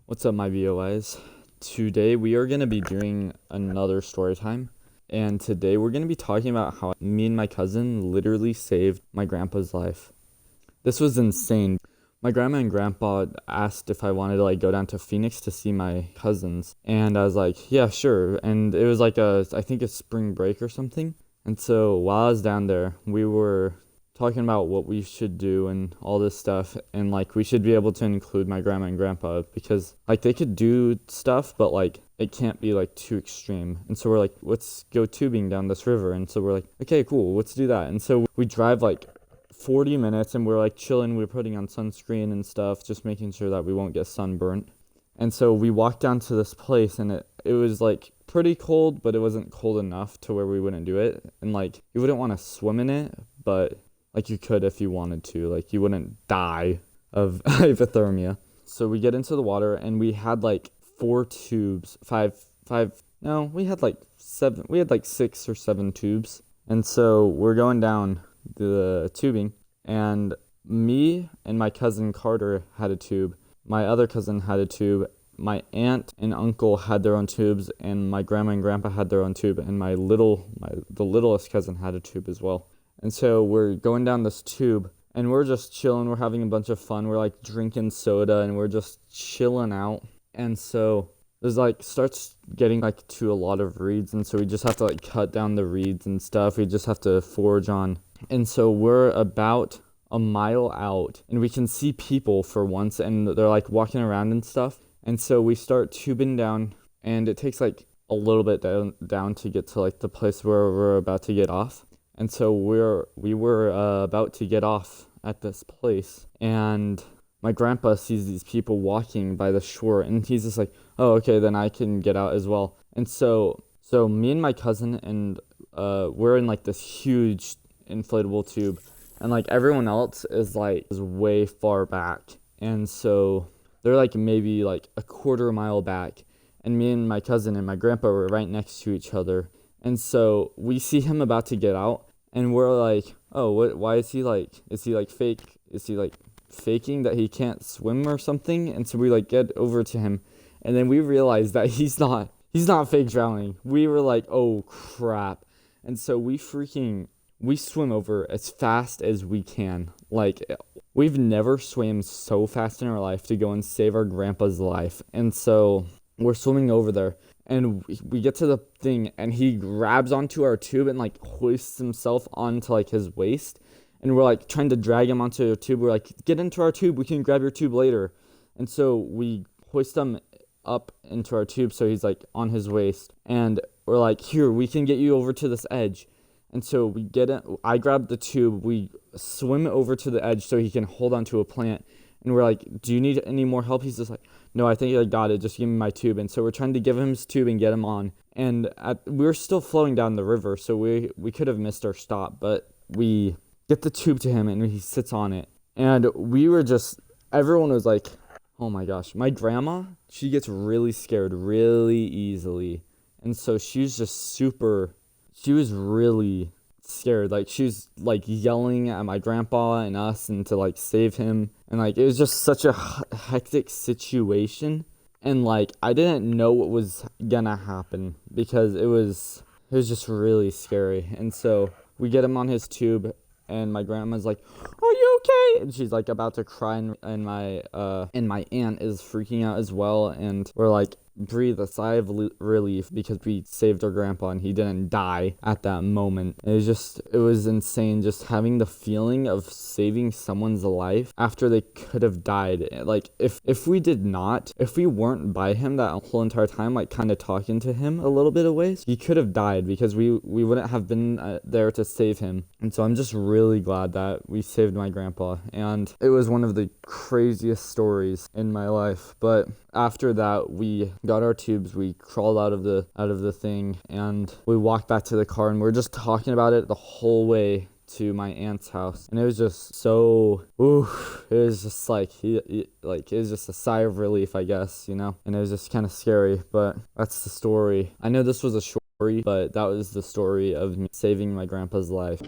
What's up, my BOIs? Today we are going to be doing another story time. And today we're going to be talking about how me and my cousin literally saved my grandpa's life. This was insane. My grandma and grandpa asked if I wanted to go down to Phoenix to see my cousins. And I was like, yeah, sure. And it was I think a spring break or something. And so while I was down there, we were talking about what we should do and all this stuff, and we should be able to include my grandma and grandpa because they could do stuff, but it can't be too extreme. And so we're like, let's go tubing down this river. And so we're like, okay, cool, let's do that. And so we drive 40 minutes and we're chilling, we're putting on sunscreen and stuff, just making sure that we won't get sunburnt. And so we walked down to this place, and it was pretty cold, but it wasn't cold enough to where we wouldn't do it. And you wouldn't want to swim in it, but you could if you wanted to. You wouldn't die of hypothermia. So we get into the water, and we had 4 tubes, we had 7, we had 6 or 7 tubes. And so we're going down the tubing, and me and my cousin Carter had a tube. My other cousin had a tube. My aunt and uncle had their own tubes, and my grandma and grandpa had their own tube, and the littlest cousin had a tube as well. And so we're going down this tube, and we're just chilling. We're having a bunch of fun. We're drinking soda, and we're just chilling out. And so there's starts getting to a lot of reeds, and so we just have to cut down the reeds and stuff. We just have to forage on. And so we're about a mile out, and we can see people for once, and they're walking around and stuff. And so we start tubing down, and it takes a little bit down to get to the place where we're about to get off. And so we were about to get off at this place, and my grandpa sees these people walking by the shore, and he's just oh, okay, then I can get out as well. And so me and my cousin, and we're in this huge inflatable tube, and everyone else is way far back. And so they're maybe a quarter mile back, and me and my cousin and my grandpa were right next to each other. And so we see him about to get out, and we're oh, what? Why is he fake? Is he faking that he can't swim or something? And so we get over to him, and then we realize that he's not fake drowning. We were oh crap. And so we swim over as fast as we can. We've never swam so fast in our life to go and save our grandpa's life. And so we're swimming over there, and we get to the thing, and he grabs onto our tube and hoists himself onto his waist. And we're trying to drag him onto the tube. We're get into our tube, we can grab your tube later. And so we hoist him up into our tube, so he's on his waist. And we're here, we can get you over to this edge. And so we get it. I grab the tube, we swim over to the edge so he can hold onto a plant. And we're do you need any more help? He's just no, I think I got it. Just give me my tube. And so we're trying to give him his tube and get him on. And we were still flowing down the river, so we could have missed our stop. But we get the tube to him, and he sits on it. And we were everyone was oh my gosh. My grandma, she gets really scared really easily. And so she was really scared. She's yelling at my grandpa and us, and to save him. And it was just such a hectic situation. And I didn't know what was gonna happen, because it was just really scary. And so we get him on his tube, and my grandma's are you okay? And she's about to cry, and my aunt is freaking out as well. And we're breathe a sigh of relief, because we saved our grandpa and he didn't die at that moment. It was insane, just having the feeling of saving someone's life after they could have died. If we weren't by him that whole entire time, kind of talking to him a little bit of ways, he could have died, because we wouldn't have been there to save him. And so I'm just really glad that we saved my grandpa, and it was one of the craziest stories in my life. But after that, we got our tubes, we crawled out of the thing, and we walked back to the car, and we're just talking about it the whole way to my aunt's house. And it was just so, it was just it was just a sigh of relief, I guess, and it was just kind of scary. But that's the story. I know this was a short story, but that was the story of me saving my grandpa's life.